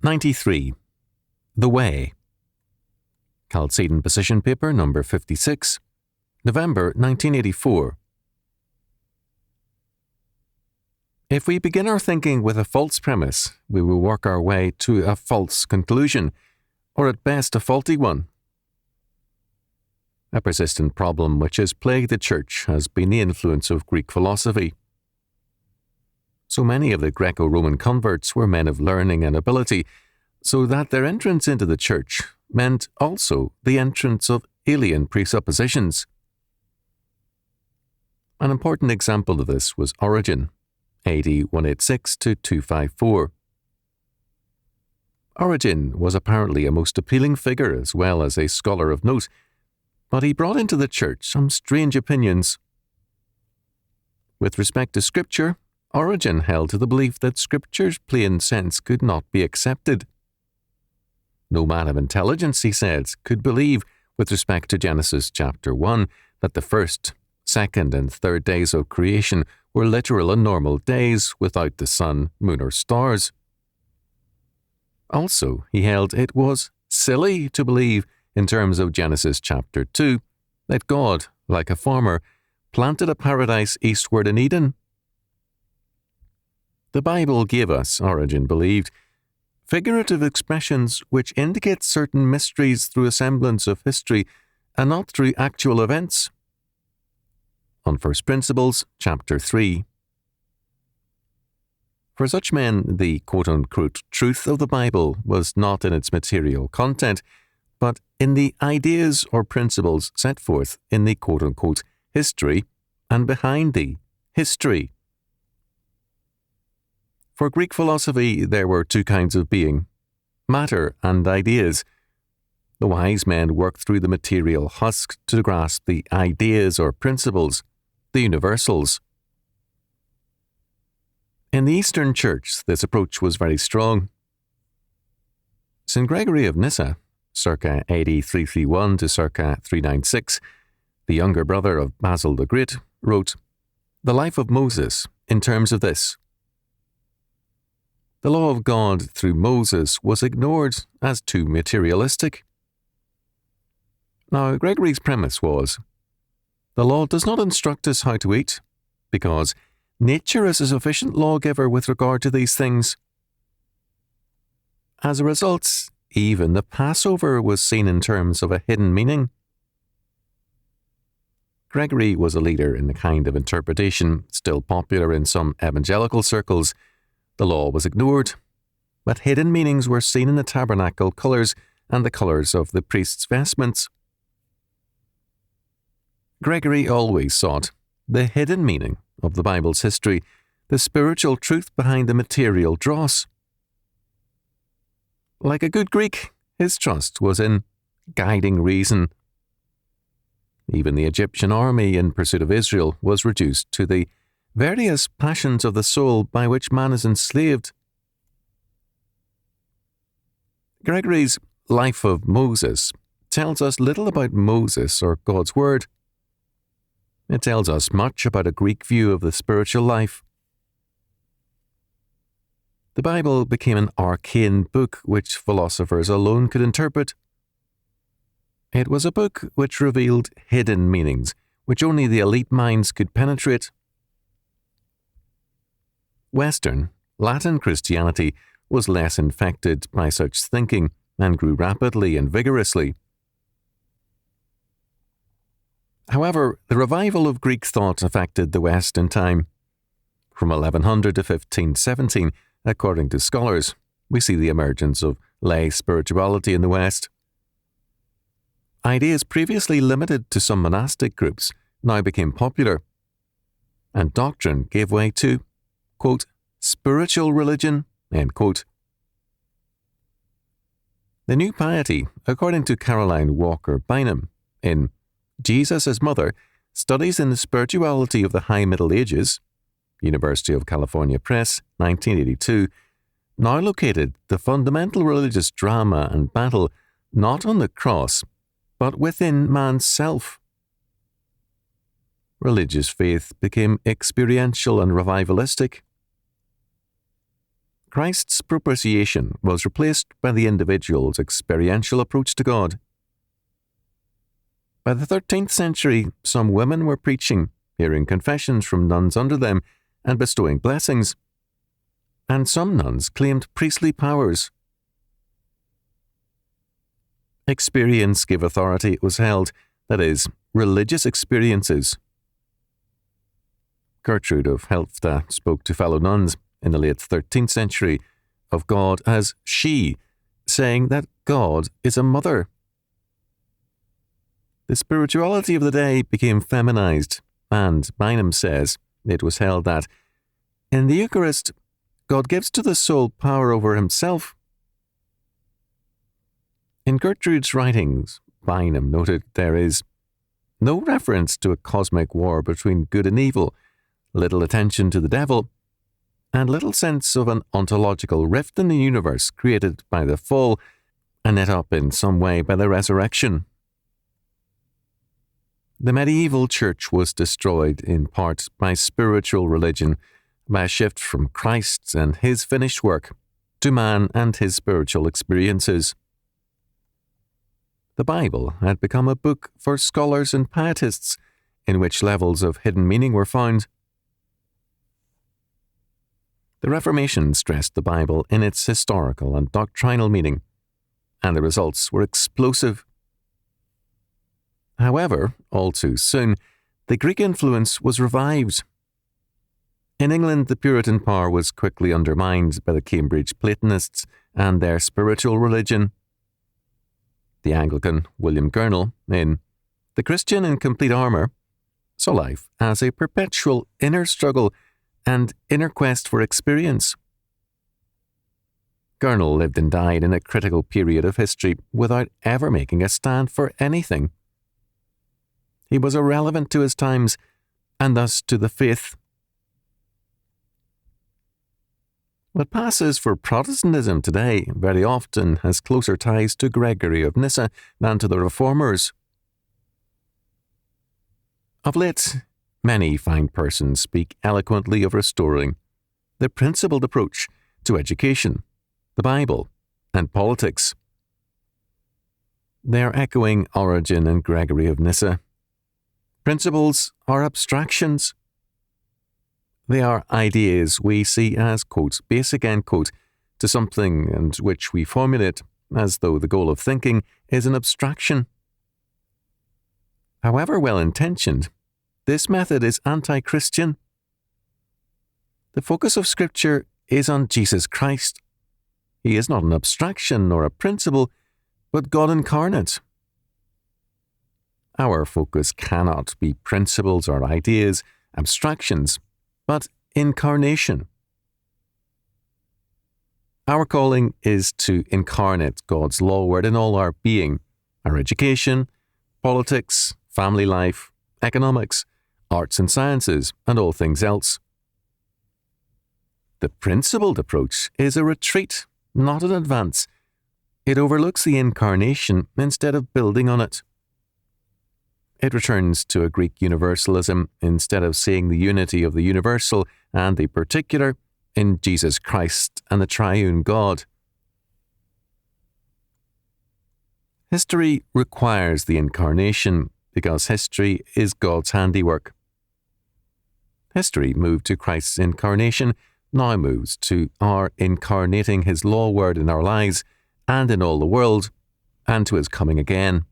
93. The Way. Chalcedon Position Paper number 56, November 1984. If we begin our thinking with a false premise, we will work our way to a false conclusion, or at best a faulty one. A persistent problem which has plagued the Church has been the influence of Greek philosophy. So many of the Greco-Roman converts were men of learning and ability, so that their entrance into the Church meant also the entrance of alien presuppositions. An important example of this was Origen, AD 186 to 254. Origen was apparently a most appealing figure as well as a scholar of note, but he brought into the Church some strange opinions. With respect to Scripture, Origen held to the belief that Scripture's plain sense could not be accepted. No man of intelligence, he said, could believe, with respect to Genesis chapter 1, that the first, second, and third days of creation were literal and normal days without the sun, moon, or stars. Also, he held it was silly to believe, in terms of Genesis chapter 2, that God, like a farmer, planted a paradise eastward in Eden. The Bible gave us, Origen believed, figurative expressions which indicate certain mysteries through a semblance of history and not through actual events. On First Principles, chapter 3. For such men, the quote-unquote truth of the Bible was not in its material content, but in the ideas or principles set forth in the quote-unquote history and behind the history. For Greek philosophy, there were two kinds of being, matter and ideas. The wise men worked through the material husk to grasp the ideas or principles, the universals. In the Eastern Church, this approach was very strong. St. Gregory of Nyssa, circa AD 331 to circa 396, the younger brother of Basil the Great, wrote, "The life of Moses, in terms of this. The law of God through Moses was ignored as too materialistic." Now, Gregory's premise was, the law does not instruct us how to eat, because nature is a sufficient lawgiver with regard to these things. As a result, even the Passover was seen in terms of a hidden meaning. Gregory was a leader in the kind of interpretation still popular in some evangelical circles. The law was ignored, but hidden meanings were seen in the tabernacle colours and the colours of the priest's vestments. Gregory always sought the hidden meaning of the Bible's history, the spiritual truth behind the material dross. Like a good Greek, his trust was in guiding reason. Even the Egyptian army in pursuit of Israel was reduced to the various passions of the soul by which man is enslaved. Gregory's Life of Moses tells us little about Moses or God's Word. It tells us much about a Greek view of the spiritual life. The Bible became an arcane book which philosophers alone could interpret. It was a book which revealed hidden meanings which only the elite minds could penetrate. Western, Latin Christianity was less infected by such thinking and grew rapidly and vigorously. However, the revival of Greek thought affected the West in time. From 1100 to 1517, according to scholars, we see the emergence of lay spirituality in the West. Ideas previously limited to some monastic groups now became popular, and doctrine gave way to, quote, spiritual religion, end quote. The new piety, according to Caroline Walker Bynum, in Jesus as Mother, Studies in the Spirituality of the High Middle Ages, University of California Press, 1982, now located the fundamental religious drama and battle not on the cross, but within man's self. Religious faith became experiential and revivalistic. Christ's propitiation was replaced by the individual's experiential approach to God. By the 13th century, some women were preaching, hearing confessions from nuns under them, and bestowing blessings. And some nuns claimed priestly powers. Experience gave authority, it was held, that is, religious experiences. Gertrude of Helfta spoke to fellow nuns in the late 13th century of God as she, saying that God is a mother. The spirituality of the day became feminized, and Bynum says it was held that, in the Eucharist, God gives to the soul power over himself. In Gertrude's writings, Bynum noted there is no reference to a cosmic war between good and evil, little attention to the devil, and little sense of an ontological rift in the universe created by the fall and knit up in some way by the resurrection. The medieval church was destroyed in part by spiritual religion, by a shift from Christ and his finished work to man and his spiritual experiences. The Bible had become a book for scholars and pietists in which levels of hidden meaning were found. The Reformation stressed the Bible in its historical and doctrinal meaning, and the results were explosive. However, all too soon, the Greek influence was revived. In England, the Puritan power was quickly undermined by the Cambridge Platonists and their spiritual religion. The Anglican William Gurnall, in The Christian in Complete Armour, saw life as a perpetual inner struggle and inner quest for experience. Gurnall lived and died in a critical period of history without ever making a stand for anything. He was irrelevant to his times, and thus to the faith. What passes for Protestantism today very often has closer ties to Gregory of Nyssa than to the Reformers. Of late, many fine persons speak eloquently of restoring the principled approach to education, the Bible, and politics. They are echoing Origen and Gregory of Nyssa. Principles are abstractions. They are ideas we see as, quote, basic, end quote, to something and which we formulate as though the goal of thinking is an abstraction. However well-intentioned, this method is anti-Christian. The focus of Scripture is on Jesus Christ. He is not an abstraction nor a principle, but God incarnate. Our focus cannot be principles or ideas, abstractions, but incarnation. Our calling is to incarnate God's law word in all our being, our education, politics, family life, economics, arts and sciences, and all things else. The principled approach is a retreat, not an advance. It overlooks the incarnation instead of building on it. It returns to a Greek universalism instead of seeing the unity of the universal and the particular in Jesus Christ and the triune God. History requires the incarnation because history is God's handiwork. History moved to Christ's incarnation, now moves to our incarnating his law word in our lives and in all the world, and to his coming again.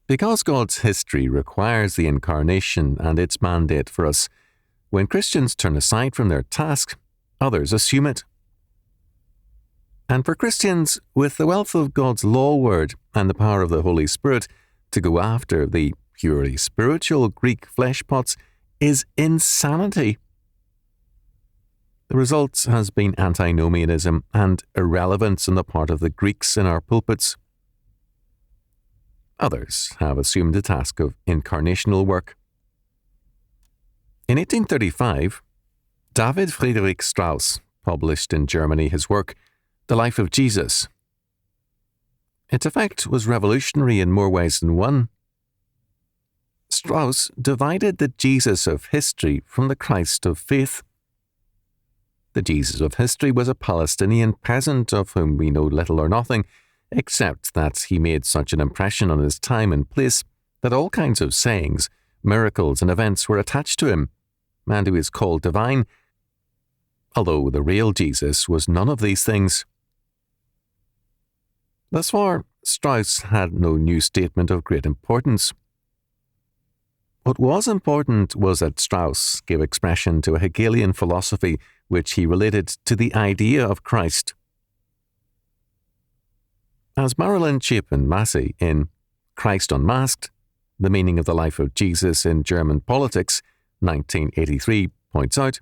Because God's history requires the incarnation and its mandate for us, when Christians turn aside from their task, others assume it. And for Christians, with the wealth of God's law word and the power of the Holy Spirit to go after the purely spiritual Greek fleshpots is insanity. The result has been antinomianism and irrelevance on the part of the Greeks in our pulpits. Others have assumed the task of incarnational work. In 1835, David Friedrich Strauss published in Germany his work, The Life of Jesus. Its effect was revolutionary in more ways than one. Strauss divided the Jesus of history from the Christ of faith. The Jesus of history was a Palestinian peasant of whom we know little or nothing, except that he made such an impression on his time and place that all kinds of sayings, miracles, and events were attached to him, and he was called divine, although the real Jesus was none of these things. Thus far, Strauss had no new statement of great importance. What was important was that Strauss gave expression to a Hegelian philosophy which he related to the idea of Christ. As Marilyn Chapin-Massey in Christ Unmasked, The Meaning of the Life of Jesus in German Politics, 1983, points out,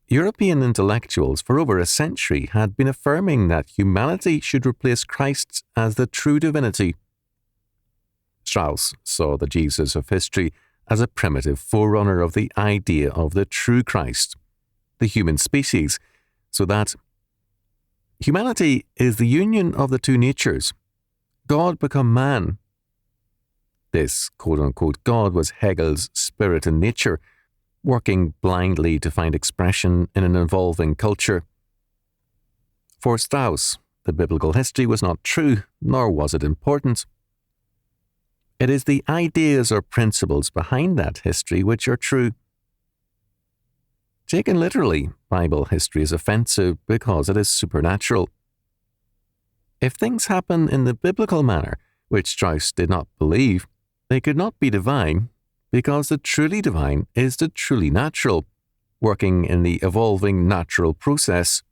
European intellectuals for over a century had been affirming that humanity should replace Christ as the true divinity. Strauss saw the Jesus of history as a primitive forerunner of the idea of the true Christ, the human species, so that humanity is the union of the two natures, God become man. This quote-unquote God was Hegel's spirit and nature, working blindly to find expression in an evolving culture. For Strauss, the biblical history was not true, nor was it important. It is the ideas or principles behind that history which are true. Taken literally, Bible history is offensive because it is supernatural. If things happen in the biblical manner, which Strauss did not believe, they could not be divine, because the truly divine is the truly natural, working in the evolving natural process.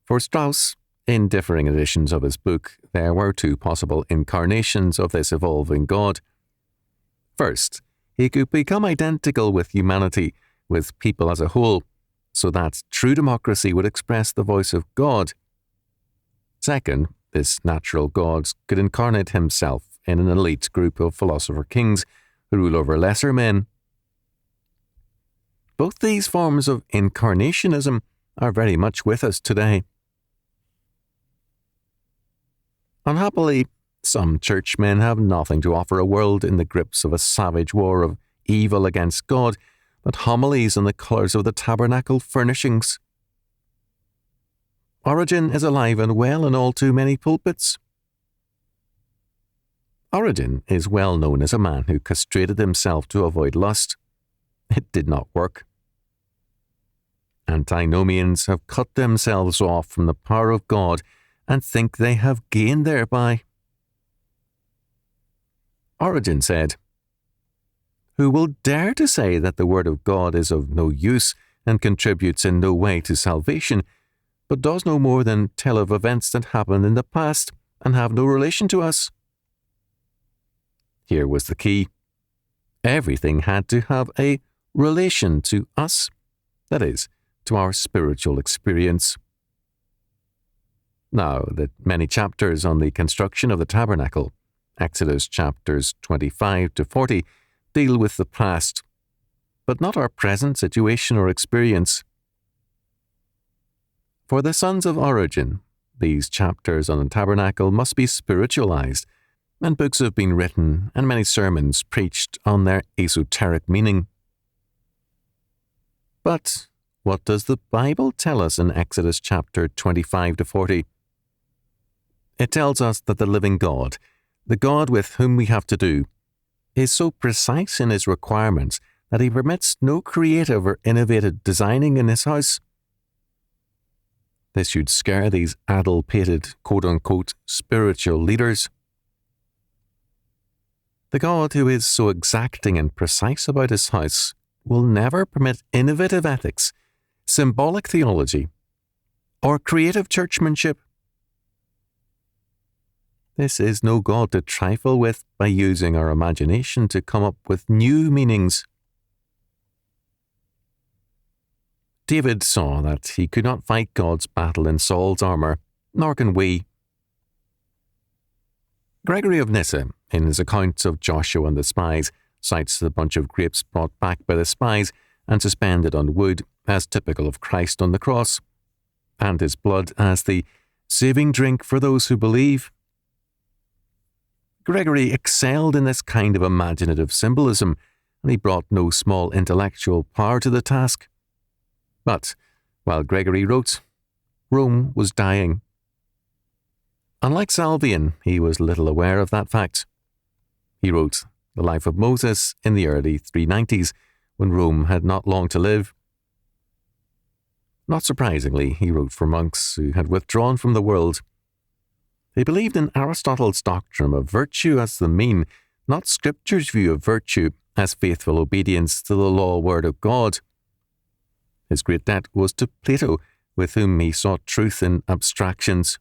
For Strauss, in differing editions of his book, there were two possible incarnations of this evolving God. First, he could become identical with humanity, with people as a whole, so that true democracy would express the voice of God. Second, this natural God could incarnate himself in an elite group of philosopher kings who rule over lesser men. Both these forms of incarnationism are very much with us today. Unhappily, some churchmen have nothing to offer a world in the grips of a savage war of evil against God but homilies on the colours of the tabernacle furnishings. Origen is alive and well in all too many pulpits. Origen is well known as a man who castrated himself to avoid lust. It did not work. Antinomians have cut themselves off from the power of God and think they have gained thereby. Origen said, "Who will dare to say that the word of God is of no use and contributes in no way to salvation, but does no more than tell of events that happened in the past and have no relation to us?" Here was the key. Everything had to have a relation to us, that is, to our spiritual experience. Now, the many chapters on the construction of the tabernacle, Exodus chapters 25 to 40, deal with the past, but not our present situation or experience. For the sons of Origen, these chapters on the tabernacle must be spiritualized, and books have been written and many sermons preached on their esoteric meaning. But what does the Bible tell us in Exodus chapter 25 to 40? It tells us that the living God, the God with whom we have to do, is so precise in his requirements that he permits no creative or innovative designing in his house. This should scare these addle-pated, quote-unquote, spiritual leaders. The God who is so exacting and precise about his house will never permit innovative ethics, symbolic theology, or creative churchmanship. This is no God to trifle with by using our imagination to come up with new meanings. David saw that he could not fight God's battle in Saul's armour, nor can we. Gregory of Nyssa, in his account of Joshua and the spies, cites the bunch of grapes brought back by the spies and suspended on wood as typical of Christ on the cross, and his blood as the saving drink for those who believe. Gregory excelled in this kind of imaginative symbolism, and he brought no small intellectual power to the task. But, while Gregory wrote, Rome was dying. Unlike Salvian, he was little aware of that fact. He wrote the life of Moses in the early 390s, when Rome had not long to live. Not surprisingly, he wrote for monks who had withdrawn from the world. They believed in Aristotle's doctrine of virtue as the mean, not Scripture's view of virtue as faithful obedience to the law word of God. His great debt was to Plato, with whom he sought truth in abstractions.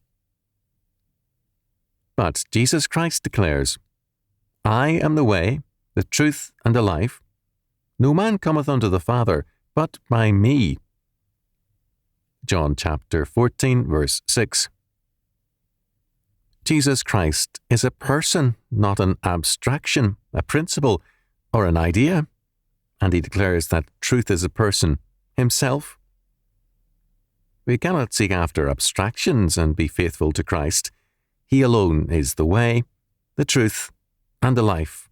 But Jesus Christ declares, I am the way, the truth, and the life. No man cometh unto the Father, but by me. John chapter 14, verse 6. Jesus Christ is a person, not an abstraction, a principle, or an idea, and he declares that truth is a person, himself. We cannot seek after abstractions and be faithful to Christ. He alone is the way, the truth, and the life.